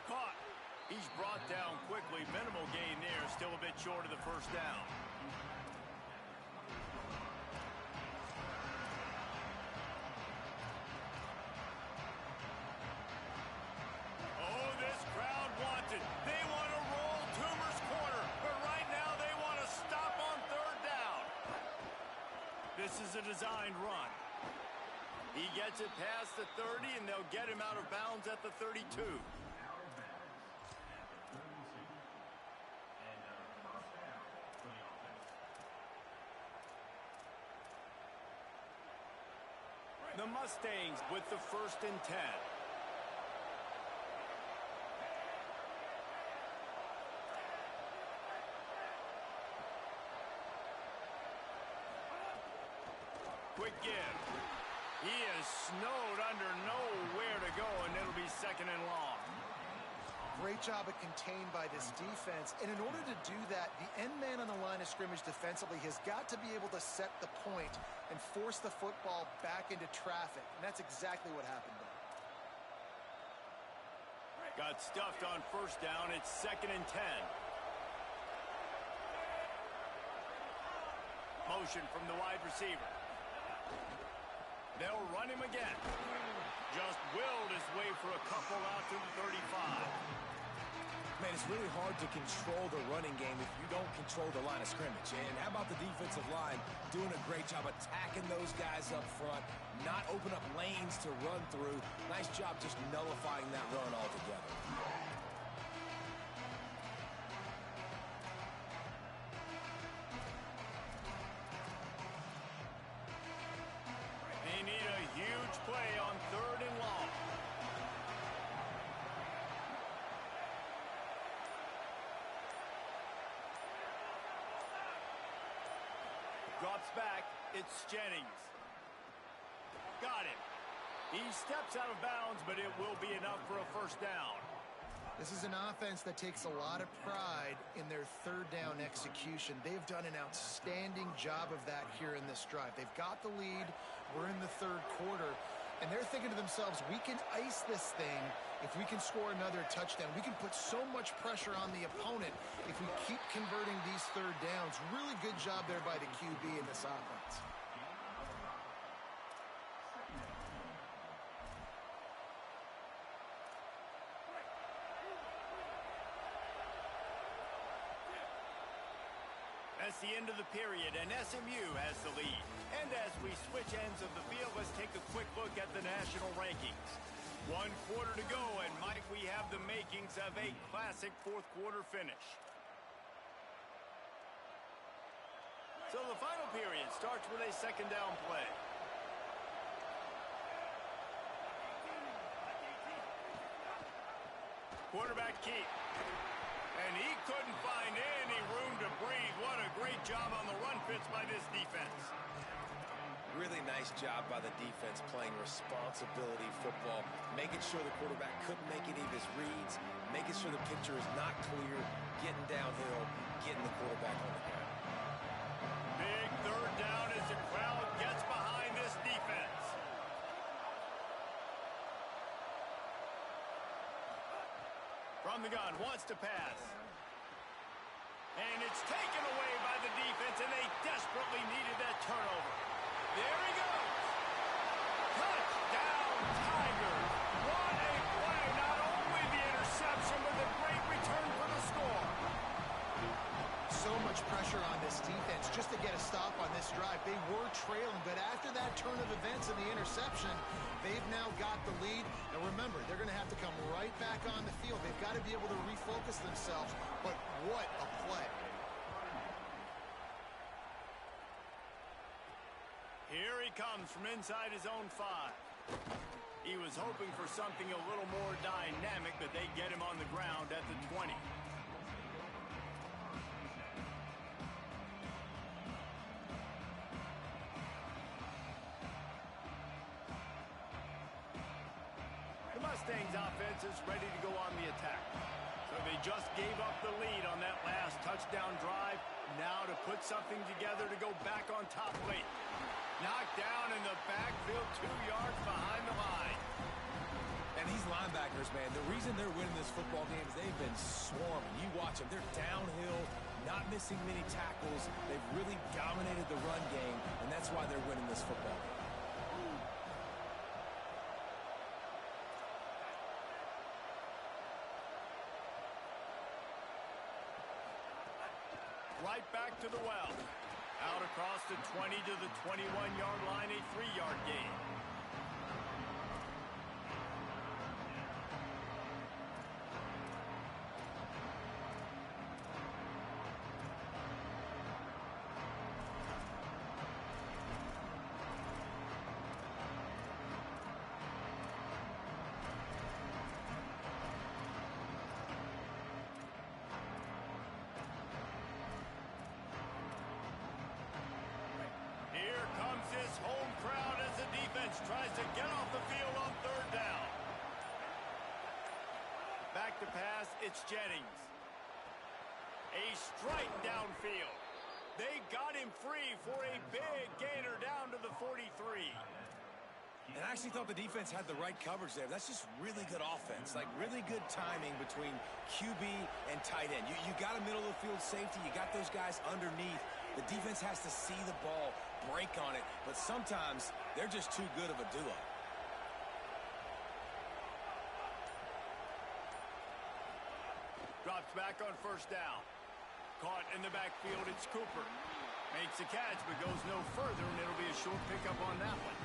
Caught. He's brought down quickly. Minimal gain there. Still a bit short of the first down. Oh, this crowd wants it. They want to roll Toomer's corner. But right now they want to stop on 3rd down. This is a designed run. He gets it past the 30, and they'll get him out of bounds at the 32. The Mustangs with the 1st and 10. Quick give. He is snowed under, nowhere to go, and it'll be 2nd and long. Great job of contained by this defense. And in order to do that, the end man on the line of scrimmage defensively has got to be able to set the point and force the football back into traffic. And that's exactly what happened there. Got stuffed on 1st down. It's 2nd and 10. Motion from the wide receiver. They'll run him again. Just willed his way for a couple out to the 35. Man, it's really hard to control the running game if you don't control the line of scrimmage. And how about the defensive line doing a great job attacking those guys up front, not open up lanes to run through. Nice job just nullifying that run altogether. They need a huge play on 3rd and long. Drops back. It's Jennings. Got him. He steps out of bounds, but it will be enough for a 1st down. This is an offense that takes a lot of pride in their 3rd down execution. They've done an outstanding job of that here in this drive. They've got the lead. We're in the 3rd quarter. And they're thinking to themselves, we can ice this thing if we can score another touchdown. We can put so much pressure on the opponent if we keep converting these 3rd downs. Really good job there by the QB in this offense. That's the end of the period, and SMU has the lead. And as we switch ends of the field, let's take a quick look at the national rankings. 1 quarter to go, and Mike, we have the makings of a classic 4th quarter finish. So the final period starts with a 2nd down play. Quarterback keep. And he couldn't find any room to breathe. What a great job on the run fits by this defense. Really nice job by the defense playing responsibility football, making sure the quarterback couldn't make any of his reads, making sure the picture is not clear, getting downhill, getting the quarterback on the ground. Big third down as the crowd gets behind this defense. From the gun, wants to pass. And it's taken away by the defense, and they desperately needed that turnover. There he goes. Touchdown, Tigers. What a play. Not only the interception, but the great return for the score. So much pressure on this defense just to get a stop on this drive. They were trailing, but after that turn of events and the interception, they've now got the lead. And remember, they're going to have to come right back on the field. They've got to be able to refocus themselves, but what a play. Here he comes from inside his own 5. He was hoping for something a little more dynamic, but they get him on the ground at the 20. The Mustangs offense is ready to go on the attack. So they just gave up the lead on that last touchdown drive. Now to put something together to go back on top late. Knocked down in the backfield, 2 yards behind the line. And these linebackers, man, the reason they're winning this football game is they've been swarming. You watch them. They're downhill, not missing many tackles. They've really dominated the run game, and that's why they're winning this football game. Right back to the well. Out across the 20 to the 21-yard line, a 3-yard gain. Here comes this home crowd as the defense tries to get off the field on third down. Back to pass, it's Jennings. A strike downfield. They got him free for a big gainer down to the 43. And I actually thought the defense had the right coverage there. That's just really good offense, like really good timing between QB and tight end. You got a middle of the field safety. You got those guys underneath. The defense has to see the ball, break on it, but sometimes they're just too good of a duo. Drops back on first down. Caught in the backfield, it's Cooper. Makes the catch, but goes no further, and it'll be a short pickup on that one.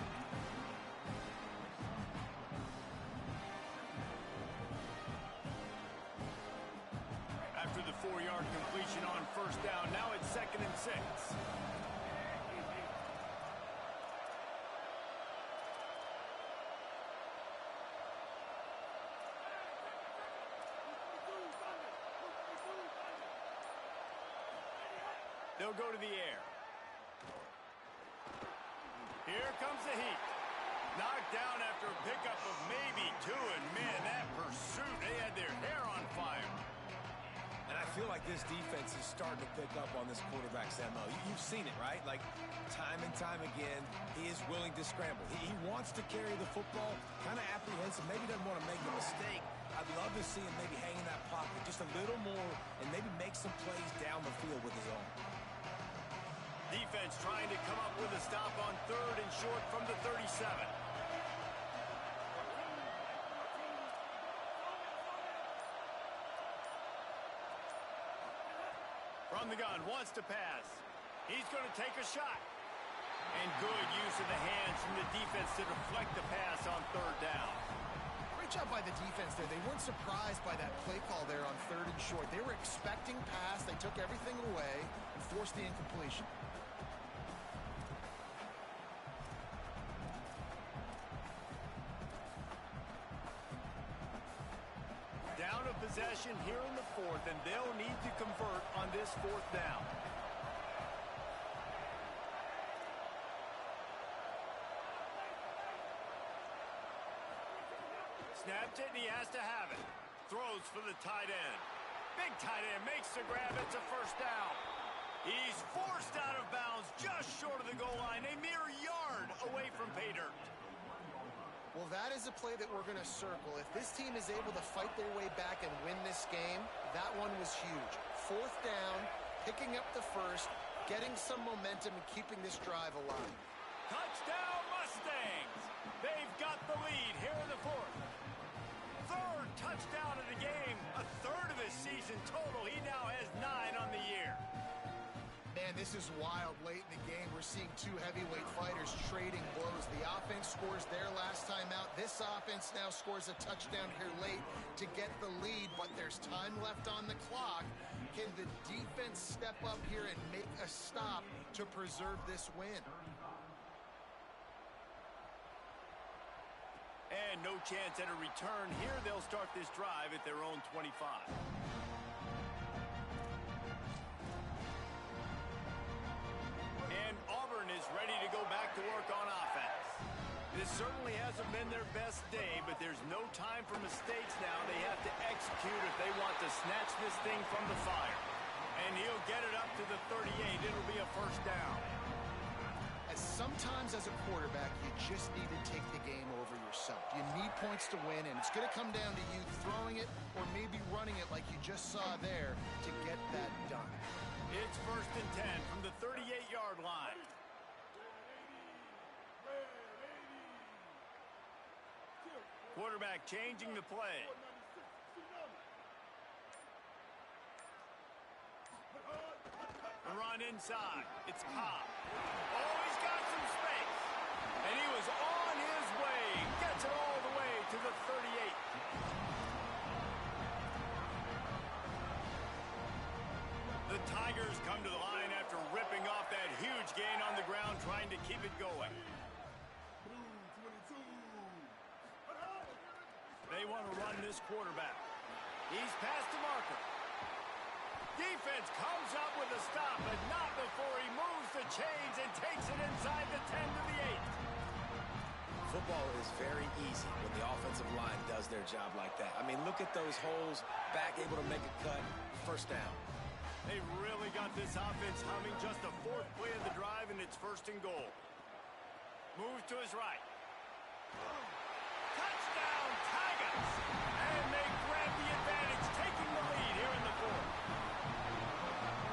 After the 4-yard completion on first down, now it's 2nd and 6. They'll go to the air. Here comes the heat. Knocked down after a pickup of maybe 2, and man, that pursuit, they had their hair on fire. And I feel like this defense is starting to pick up on this quarterback's MO. You've seen it, right? Like, time and time again, he is willing to scramble. He wants to carry the football, kind of apprehensive, maybe doesn't want to make a mistake. I'd love to see him maybe hang in that pocket just a little more and maybe make some plays down the field with his own. Defense trying to come up with a stop on 3rd and short from the 37. From the gun, wants to pass. He's going to take a shot. And good use of the hands from the defense to deflect the pass on 3rd down. Great job by the defense there. They weren't surprised by that play call there on 3rd and short. They were expecting pass. They took everything away and forced the incompletion. Down a possession here in the 4th, and they'll need to convert on this 4th down. Snaps it, and he has to have it. Throws for the tight end. Big tight end makes the grab. It's a first down. He's forced out of bounds just short of the goal line, a mere yard away from pay dirt. Well, that is a play that we're going to circle. If this team is able to fight their way back and win this game, that one was huge. Fourth down, picking up the first, getting some momentum and keeping this drive alive. Touchdown Mustangs! They've got the lead here in the fourth. Third touchdown of the game, a third of his season total. He now has 9 on the year. Man, this is wild late in the game. We're seeing two heavyweight fighters trading blows. The offense scores their last time out. This offense now scores a touchdown here late to get the lead, but there's time left on the clock. Can the defense step up here and make a stop to preserve this win? And no chance at a return here. They'll start this drive at their own 25. And Auburn is ready to go back to work on offense. This certainly hasn't been their best day, but there's no time for mistakes now. They have to execute if they want to snatch this thing from the fire. And he'll get it up to the 38. It'll be a first down. Sometimes as a quarterback, you just need to take the game over yourself. You need points to win, and it's going to come down to you throwing it or maybe running it like you just saw there to get that done. It's 1st and 10 from the 38-yard line. Quarterback changing the play. The run inside. It's Cobb. Oh, he's got some space. And he was on his way. Gets it all the way to the 38. The Tigers come to the line after ripping off that huge gain on the ground, trying to keep it going. They want to run this quarterback. He's past the marker. Defense comes up with a stop, but not before he moves the chains and takes it inside the 10 to the 8. Football is very easy when the offensive line does their job like that. I mean, look at those holes, back able to make a cut, first down. They've really got this offense humming. Just a 4th play of the drive, and it's 1st and goal. Moves to his right. Touchdown, Tigers! And they grab the advantage, taking the lead here in the 4th.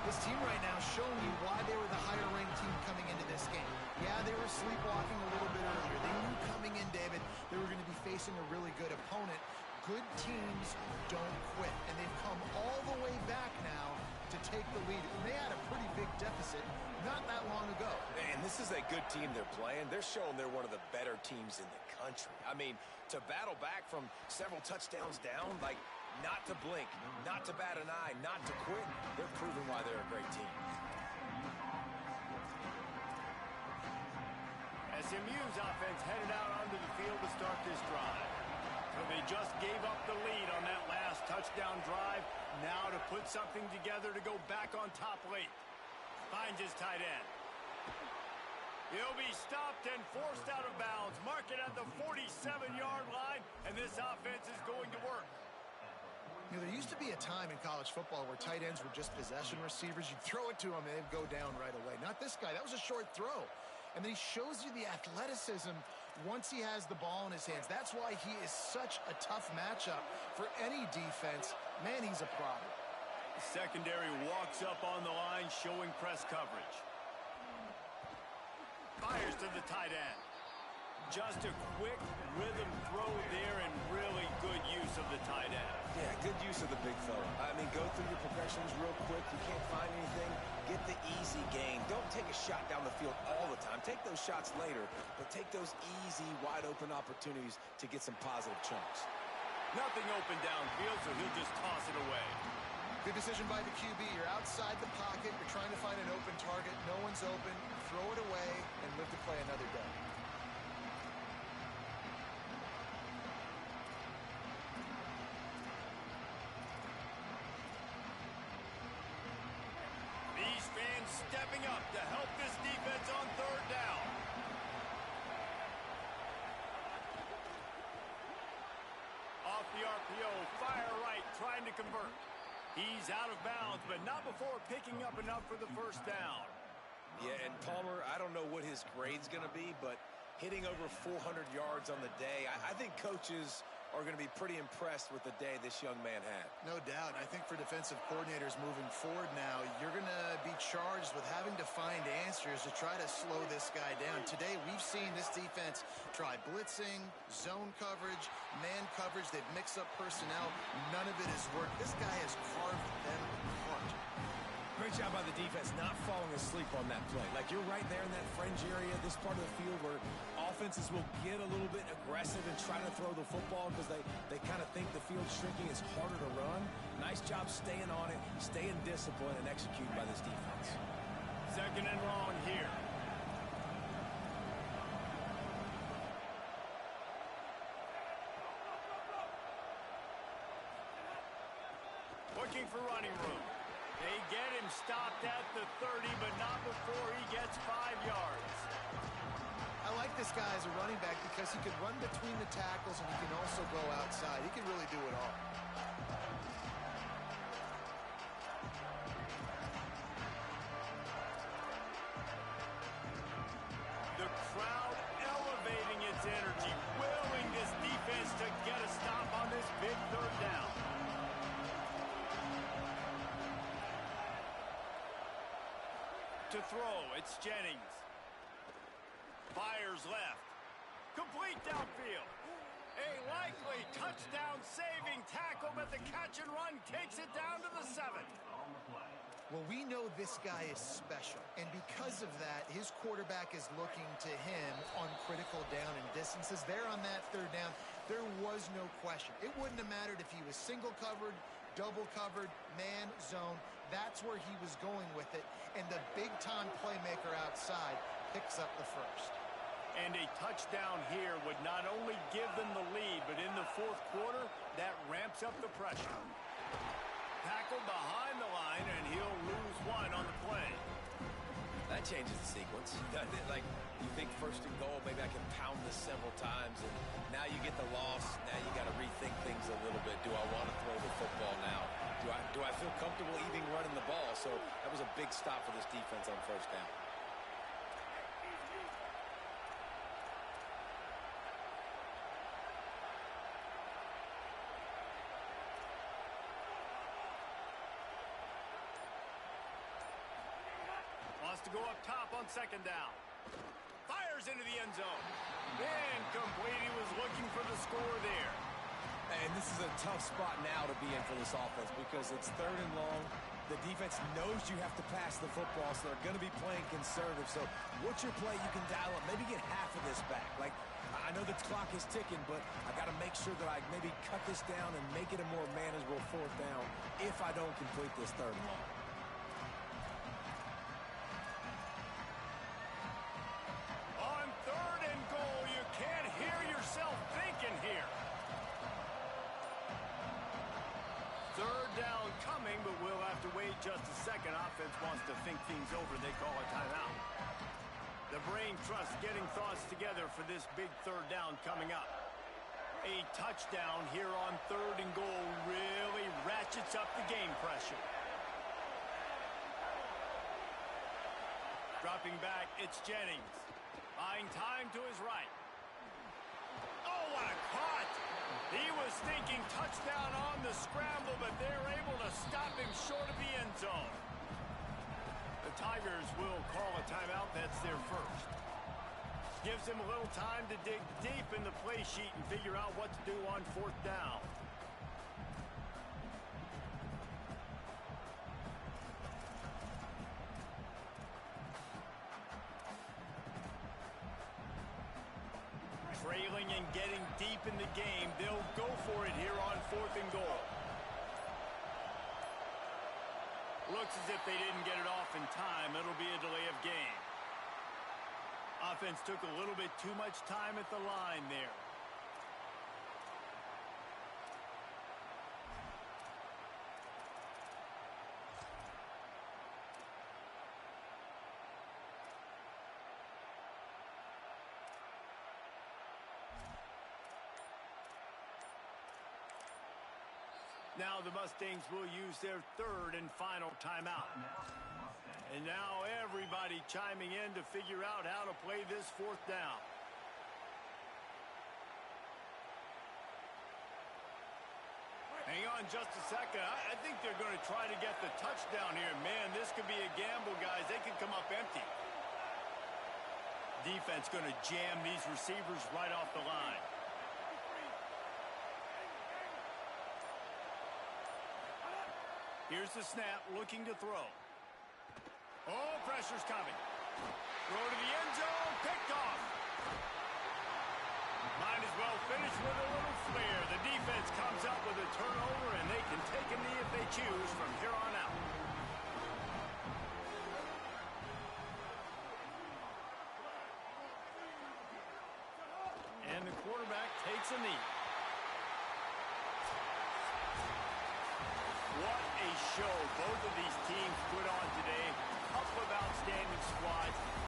This team right now showing you why they were the higher-ranked team coming into this game. Yeah, they were sleepwalking a little bit earlier. They knew coming in, David, they were going to be facing a really good opponent. Good teams don't quit, and they've come all the way back now to take the lead. They had a pretty big deficit not that long ago. And this is a good team they're playing. They're showing they're one of the better teams in the country. I mean, to battle back from several touchdowns down, like, not to blink, not to bat an eye, not to quit. They're proving why they're a great team. SMU's offense headed out onto the field to start this drive. So they just gave up the lead on that last touchdown drive. Now to put something together to go back on top late. Finds his tight end. He'll be stopped and forced out of bounds. Mark it at the 47-yard line, and this offense is going to work. You know, there used to be a time in college football where tight ends were just possession receivers. You'd throw it to them and they'd go down right away. Not this guy. That was a short throw. And then he shows you the athleticism once he has the ball in his hands. That's why he is such a tough matchup for any defense. Man, he's a problem. The secondary walks up on the line, showing press coverage. Fires to the tight end. Just a quick rhythm throw there and really good use of the tight end. Yeah, good use of the big fella. I mean, go through your progressions real quick. You can't find anything. Get the easy gain. Don't take a shot down the field all the time. Take those shots later, but take those easy, wide-open opportunities to get some positive chunks. Nothing open downfield, so he'll just toss it away. Good decision by the QB. You're outside the pocket. You're trying to find an open target. No one's open. Throw it away and live to play another day. These fans stepping up to help this defense on 3rd down. the RPO, fire right, trying to convert. He's out of bounds, but not before picking up enough for the first down. Yeah, and Palmer, I don't know what his grade's going to be, but hitting over 400 yards on the day, I think coaches are going to be pretty impressed with the day this young man had. No doubt. I think for defensive coordinators moving forward now, you're going to be charged with having to find answers to try to slow this guy down. Today, we've seen this defense try blitzing, zone coverage, man coverage. They've mixed up personnel. None of it has worked. This guy has carved them apart. Great job by the defense not falling asleep on that play. Like, you're right there in that fringe area, this part of the field where offenses will get a little bit aggressive and try to throw the football because they kind of think the field's shrinking. It's harder to run. Nice job staying on it, staying disciplined, and executing by this defense. Second and long here. Looking for running room. They get him stopped at the 30, but not before he gets 5 yards. I like this guy as a running back because he can run between the tackles and he can also go outside. He can really do it all. The crowd elevating its energy, willing this defense to get a stop on this big third down. To throw, it's Jennings. Fires left. Complete downfield. A likely touchdown-saving tackle, but the catch and run takes it down to the 7. Well, we know this guy is special, and because of that, his quarterback is looking to him on critical down and distances. There on that third down, there was no question. It wouldn't have mattered if he was single covered, double covered, man, zone. That's where he was going with it, and the big-time playmaker outside picks up the first. And a touchdown here would not only give them the lead, but in the fourth quarter, that ramps up the pressure. Tackled behind the line, and he'll lose one on the play. That changes the sequence. Like, you think first and goal, maybe I can pound this several times, and now you get the loss. Now you got to rethink things a little bit. Do I want to throw the football now? Do I feel comfortable even running the ball? So that was a big stop for this defense on first down. Wants to go up top on second down. Fires into the end zone. Incomplete. He was looking for the score there. And this is a tough spot now to be in for this offense because it's third and long. The defense knows you have to pass the football, so they're going to be playing conservative. So what's your play you can dial up? Maybe get half of this back. Like, I know the clock is ticking, but I got to make sure that I maybe cut this down and make it a more manageable fourth down if I don't complete this third and long. On third and goal, you can't hear yourself thinking here. Third down coming, but we'll have to wait just a second. Offense wants to think things over. They call a timeout. The brain trust getting thoughts together for this big third down coming up. A touchdown here on third and goal really ratchets up the game pressure. Dropping back, it's Jennings. Buying time to his right. Oh, what a cut! He was thinking touchdown on the scramble, but they're able to stop him short of the end zone. The Tigers will call a timeout. That's their first. Gives him a little time to dig deep in the play sheet and figure out what to do on fourth down. Trailing and getting deep in the game, they'll go for it here on fourth and goal. Looks as if they didn't get it off in time. It'll be a delay of game. Offense took a little bit too much time at the line there. Now the Mustangs will use their third and final timeout. And now everybody chiming in to figure out how to play this fourth down. Hang on just a second. I think they're going to try to get the touchdown here. Man, this could be a gamble, guys. They could come up empty. Defense going to jam these receivers right off the line. Here's the snap, looking to throw. Oh, pressure's coming. Throw to the end zone, picked off. Might as well finish with a little flair. The defense comes up with a turnover, and they can take a knee if they choose from here on out. And the quarterback takes a knee. What a show both of these teams put on today. Couple of outstanding squads.